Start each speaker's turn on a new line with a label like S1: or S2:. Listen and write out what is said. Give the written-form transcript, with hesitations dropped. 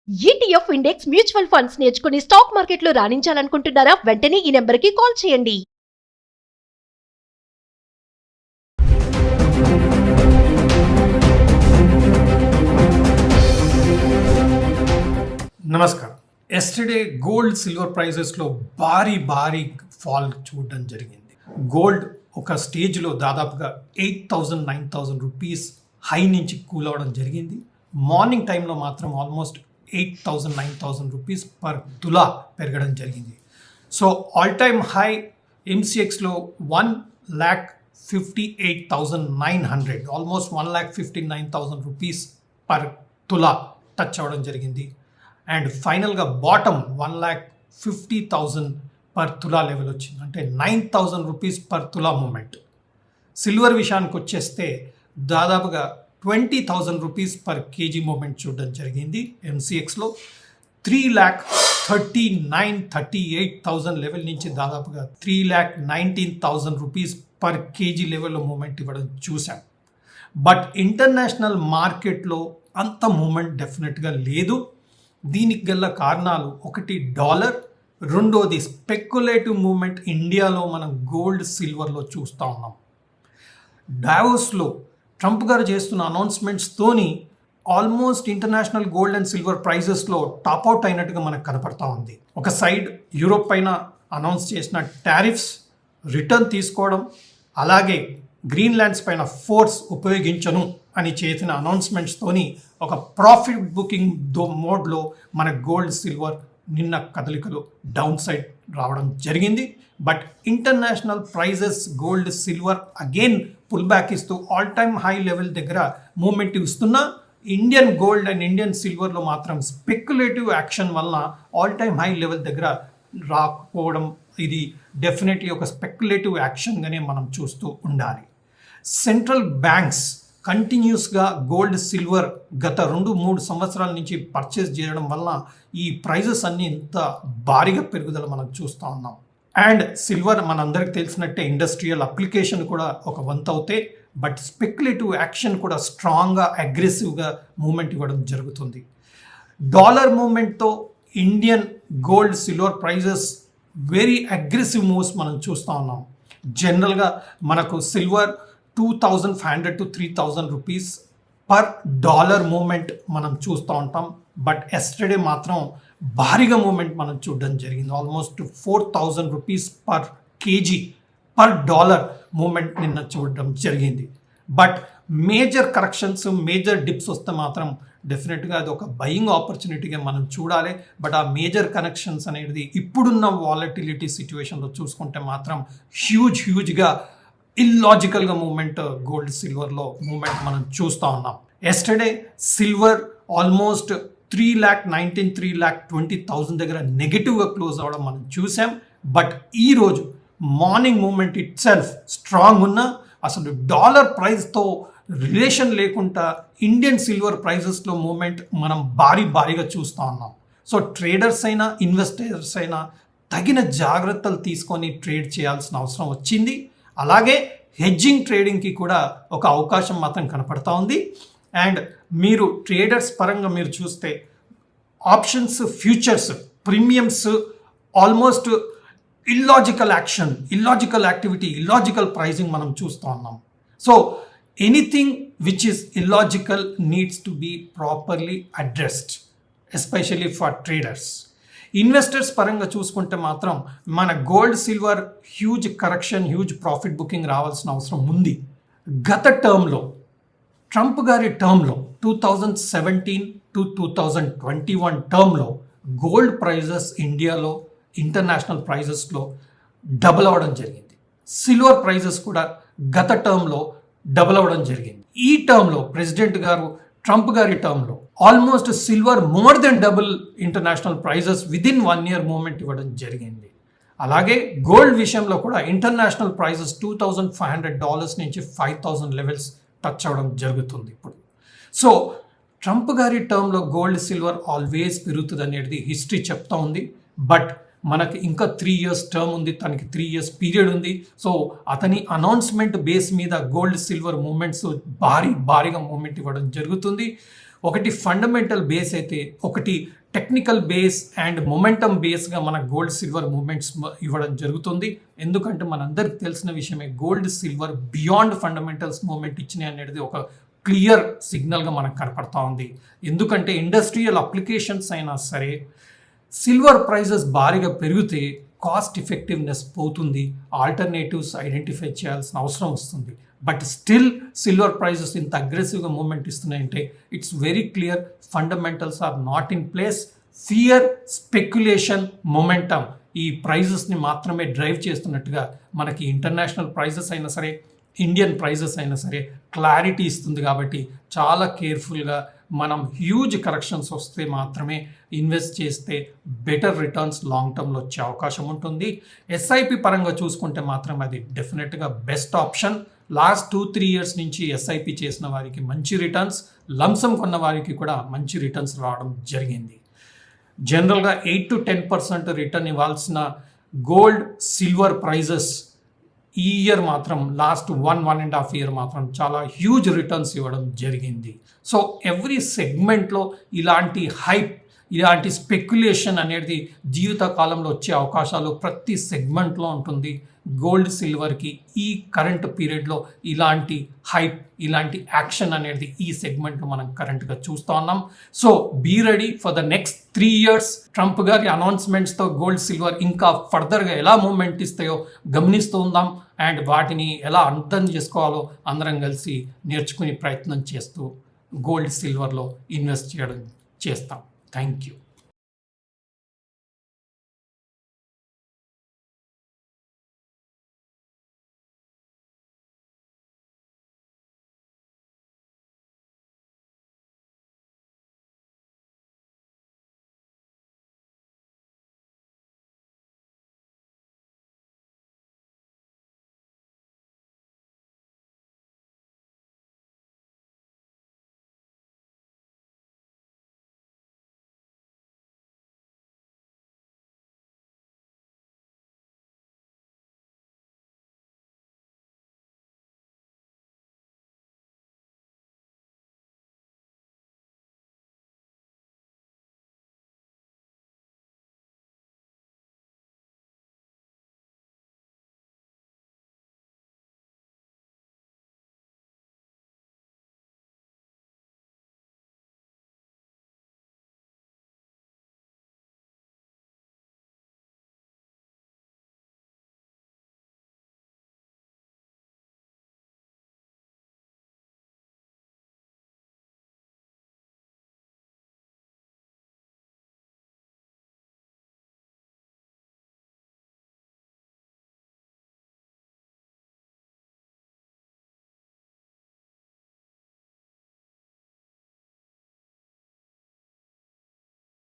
S1: ETF index mutual funds నేర్చుకుని stock మార్కెట్లో రాణించాలనుకుంటున్నారా? వెంటనే ఈ నెంబర్కి కాల్ చేయండి.
S2: నమస్కారం. ఎస్టర్డే గోల్డ్ సిల్వర్ ప్రైజెస్లో భారీ ఫాల్ చూడడం జరిగింది. గోల్డ్ ఒక స్టేజ్లో దాదాపుగా 8,000 9,000 రూపీస్ హై నుంచి కూల్ అవ్వడం జరిగింది. మార్నింగ్ టైంలో మాత్రం ఆల్మోస్ట్ 8,000 9,000 రూపీస్ పర్ తులా పెరగడం జరిగింది. సో ఆల్ టైమ్ హై ఎంసీఎక్స్లో 1,58,900 almost 1,59,000 rupees per tola touch అవ్వడం జరిగింది. అండ్ ఫైనల్గా బాటమ్ 1,50,000 పర్ తులా లెవెల్ వచ్చింది. అంటే 9,000 రూపీస్ పర్ తులా మూమెంట్. సిల్వర్ విషయానికి వచ్చేస్తే దాదాపుగా 20,000 రూపీస్ పర్ కేజీ మూమెంట్ చూడడం జరిగింది. ఎంసీఎక్స్లో 3,39,38,000 లెవెల్ నుంచి దాదాపుగా 3,19,000 రూపీస్ పర్ కేజీ లెవెల్లో మూమెంట్ ఇవ్వడం చూసాం. బట్ ఇంటర్నేషనల్ మార్కెట్లో అంత మూమెంట్ డెఫినెట్గా లేదు. దీనికి గల కారణాలు ఒకటి డాలర్, రెండోది స్పెక్యులేటివ్ మూమెంట్ ఇండియాలో మనం గోల్డ్ సిల్వర్లో చూస్తూ ఉన్నాం. డావోస్లో ట్రంప్ గారు చేస్తున్న అనౌన్స్మెంట్స్తోని almost international gold and silver ప్రైజెస్లో టాప్అవుట్ అయినట్టుగా మనకు కనపడతా ఉంది. ఒక సైడ్ యూరోప్ పైన అనౌన్స్ చేసిన టారిఫ్స్ రిటర్న్ తీసుకోవడం, అలాగే గ్రీన్లాండ్స్ పైన ఫోర్స్ ఉపయోగించను అని చేసిన అనౌన్స్మెంట్స్తోని ఒక ప్రాఫిట్ బుకింగ్ మోడ్లో మన గోల్డ్ సిల్వర్ నిన్న కదలికలు డౌన్ సైడ్ రావడం జరిగింది. But international prices gold silver again pull back ఇస్తూ ఆల్ టైమ్ హై లెవెల్ దగ్గర మూమెంట్ ఇస్తున్నా ఇండియన్ గోల్డ్ అండ్ ఇండియన్ సిల్వర్లో మాత్రం స్పెక్యులేటివ్ యాక్షన్ వలన ఆల్ టైమ్ హై లెవెల్ దగ్గర రాకపోవడం, ఇది డెఫినెట్లీ ఒక స్పెక్యులేటివ్ యాక్షన్గానే మనం చూస్తూ ఉండాలి. సెంట్రల్ బ్యాంక్స్ కంటిన్యూస్గా గోల్డ్ సిల్వర్ గత 2-3 సంవత్సరాల నుంచి పర్చేస్ చేయడం వల్ల ఈ ప్రైజెస్ అన్నీ ఇంత భారీగా పెరుగుదల మనం చూస్తూ ఉన్నాం. అండ్ సిల్వర్ మనందరికి తెలిసినట్టే ఇండస్ట్రియల్ అప్లికేషన్ కూడా ఒక వంతు అవుతే, బట్ స్పెక్యులేటివ్ యాక్షన్ కూడా స్ట్రాంగ్గా అగ్రెసివ్గా మూమెంట్ ఇవ్వడం జరుగుతుంది. డాలర్ మూమెంట్తో Indian gold silver prices very aggressive moves మనం చూస్తూ ఉన్నాం. జనరల్గా మనకు silver 2,500 to 3,000 rupees per dollar moment మనం చూస్తూ ఉంటాం. బట్ ఎస్టర్డే మాత్రం భారీగా మూమెంట్ మనం చూడడం జరిగింది. Almost 4,000 rupees per KG per dollar moment నిన్న చూడడం జరిగింది. But major corrections, major dips వస్తే మాత్రం డెఫినెట్గా అది ఒక బయింగ్ ఆపర్చునిటీగా మనం చూడాలి. బట్ ఆ మేజర్ కనెక్షన్స్ అనేది ఇప్పుడున్న వాలటిలిటీ సిచ్యువేషన్లో చూసుకుంటే మాత్రం హ్యూజ్గా ఇల్లాజికల్గా మూమెంట్ గోల్డ్ సిల్వర్లో మూమెంట్ మనం చూస్తూ ఉన్నాం. ఎస్టర్డే సిల్వర్ ఆల్మోస్ట్ 3,19,000 3,20,000 దగ్గర నెగిటివ్గా క్లోజ్ అవ్వడం మనం చూసాం. బట్ ఈరోజు morning moment itself strong ఉన్న అసలు డాలర్ ప్రైస్తో రిలేషన్ లేకుండా ఇండియన్ సిల్వర్ ప్రైజెస్లో మూమెంట్ మనం భారీగా చూస్తూ ఉన్నాం. సో ట్రేడర్స్ అయినా ఇన్వెస్టర్స్ అయినా తగిన జాగ్రత్తలు తీసుకొని ట్రేడ్ చేయాల్సిన అవసరం వచ్చింది. అలాగే హెడ్జింగ్ ట్రేడింగ్కి కూడా ఒక అవకాశం మాత్రం కనపడతా ఉంది. అండ్ మీరు ట్రేడర్స్ పరంగా మీరు చూస్తే options, futures, premiums almost illogical action, illogical activity, illogical pricing మనం చూస్తూ ఉన్నాం. So anything which is illogical needs to be properly addressed, especially for traders. Investors పరంగా చూసుకుంటే మాత్రం మన gold silver huge correction, huge profit booking రావాల్సిన అవసరం ఉంది. గత టర్మ్లో ట్రంప్ గారి టర్మ్లో 2017 to 2021 టర్మ్లో గోల్డ్ ప్రైజెస్ ఇండియాలో ఇంటర్నేషనల్ ప్రైజెస్లో డబుల్ అవ్వడం జరిగింది. సిల్వర్ ప్రైజెస్ కూడా గత టర్మ్లో డబుల్ అవ్వడం జరిగింది. ఈ టర్మ్లో ప్రెసిడెంట్ గారు ట్రంప్ గారి టర్మ్లో almost silver more than double international prices within 1 year moment ఇవ్వడం జరిగింది. అలాగే గోల్డ్ విషయంలో కూడా ఇంటర్నేషనల్ ప్రైజెస్ $2,500 నుంచి 5,000 లెవెల్స్ టచ్ అవ్వడం జరుగుతుంది ఇప్పుడు. సో ట్రంప్ గారి టర్మ్లో గోల్డ్ సిల్వర్ ఆల్వేస్ పెరుగుతుంది అనేది హిస్టరీ చెప్తా ఉంది. బట్ మనకి ఇంకా 3 years టర్మ్ ఉంది, తనకి 3 years పీరియడ్ ఉంది. సో అతని అనౌన్స్మెంట్ బేస్ మీద గోల్డ్ సిల్వర్ మూమెంట్స్ భారీగా మూమెంట్ ఇవ్వడం జరుగుతుంది. ఒకటి ఫండమెంటల్ బేస్ అయితే, ఒకటి టెక్నికల్ బేస్ అండ్ మొమెంటమ్ బేస్గా మన గోల్డ్ సిల్వర్ మూవ్మెంట్స్ ఇవ్వడం జరుగుతుంది. ఎందుకంటే మనందరికి తెలిసిన విషయమే, gold silver beyond fundamentals movement ఇచ్చినాయి అనేది ఒక క్లియర్ సిగ్నల్గా మనకు కనపడతా ఉంది. ఎందుకంటే ఇండస్ట్రియల్ అప్లికేషన్స్ అయినా సరే సిల్వర్ ప్రైజెస్ భారీగా పెరిగితే కాస్ట్ ఎఫెక్టివ్నెస్ పోతుంది, ఆల్టర్నేటివ్స్ ఐడెంటిఫై చేయాల్సిన అవసరం వస్తుంది. బట్ స్టిల్ సిల్వర్ ప్రైజెస్ ఇంత అగ్రెసివ్గా మూవ్మెంట్ ఇస్తున్నాయంటే it's very clear, fundamentals are not in place. Fear, speculation, momentum ఈ ప్రైజెస్ని మాత్రమే డ్రైవ్ చేస్తున్నట్టుగా మనకి ఇంటర్నేషనల్ ప్రైజెస్ అయినా సరే, ఇండియన్ ప్రైజెస్ అయినా సరే క్లారిటీ ఇస్తుంది. కాబట్టి చాలా కేర్ఫుల్గా మనం హ్యూజ్ కరెక్షన్స్ వస్తే మాత్రమే ఇన్వెస్ట్ చేస్తే బెటర్ రిటర్న్స్ లాంగ్ టర్మ్లో వచ్చే అవకాశం ఉంటుంది. ఎస్ఐపి పరంగా చూసుకుంటే మాత్రం అది డెఫినెట్గా బెస్ట్ ఆప్షన్. లాస్ట్ 2-3 ఇయర్స్ నుంచి ఎస్ఐపి చేసిన వారికి మంచి రిటర్న్స్, లంసమ్ కొన్న వారికి కూడా మంచి రిటర్న్స్ రావడం జరిగింది. జనరల్గా 8-10% రిటర్న్ ఇవ్వాల్సిన గోల్డ్, సిల్వర్ ప్రైజెస్ ఈ ఇయర్ మాత్రం లాస్ట్ 1.5 ఇయర్ మాత్రం చాలా హ్యూజ్ రిటర్న్స్ ఇవ్వడం జరిగింది. సో ఎవ్రీ సెగ్మెంట్లో ఇలాంటి హైప్, ఇలాంటి స్పెక్యులేషన్ అనేది జీవితకాలంలో వచ్చే అవకాశాలు ప్రతి సెగ్మెంట్లో ఉంటుంది. గోల్డ్, సిల్వర్కి ఈ కరెంట్ పీరియడ్లో ఇలాంటి హైప్, ఇలాంటి యాక్షన్ అనేది ఈ సెగ్మెంట్లో మనం కరెంట్గా చూస్తూ ఉన్నాం. So be ready for the next 3 years. Trump గారి అనౌన్స్మెంట్స్తో గోల్డ్, సిల్వర్ ఇంకా ఫర్దర్గా ఎలా మూవ్మెంట్ ఇస్తాయో గమనిస్తూ ఉందాం. అండ్ వాటిని ఎలా అర్థం చేసుకోవాలో అందరం కలిసి నేర్చుకునే ప్రయత్నం చేస్తూ గోల్డ్, సిల్వర్లో ఇన్వెస్ట్ చేస్తాం. Thank you.